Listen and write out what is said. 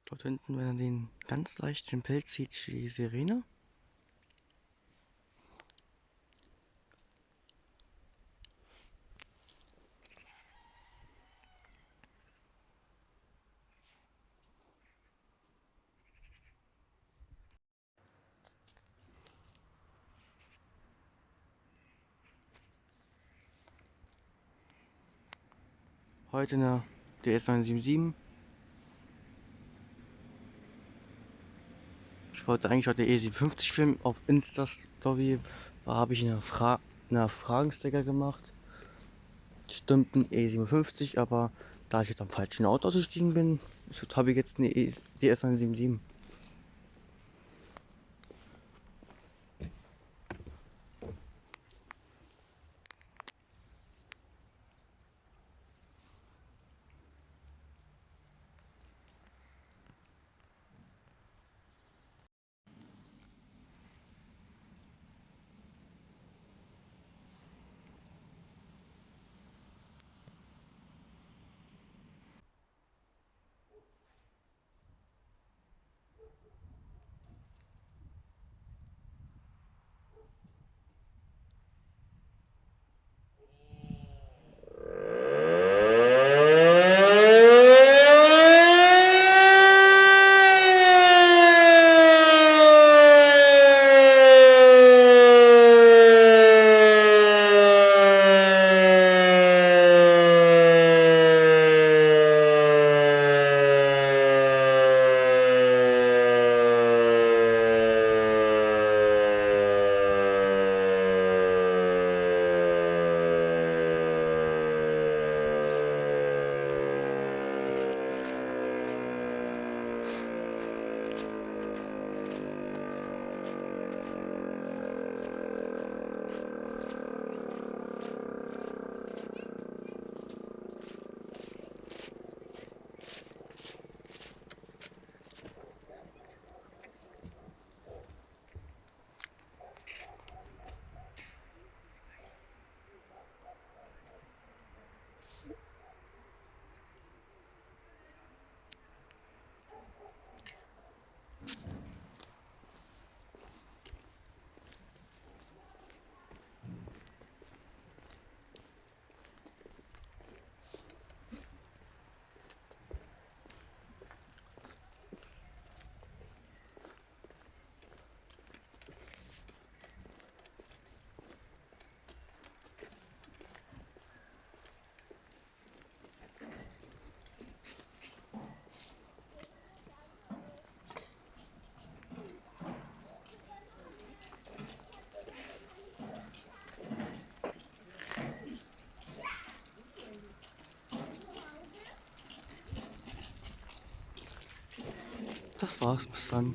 Dort hinten, wenn er den ganz leicht den Pelz sieht, steht die Sirene. Heute eine DS977. Ich wollte eigentlich heute E57 filmen. Auf Insta-Story habe ich eine Fragensticker gemacht. Stimmt ein E57, aber da ich jetzt am falschen Auto ausgestiegen bin, habe ich jetzt eine DS977. Das war's, bis dann.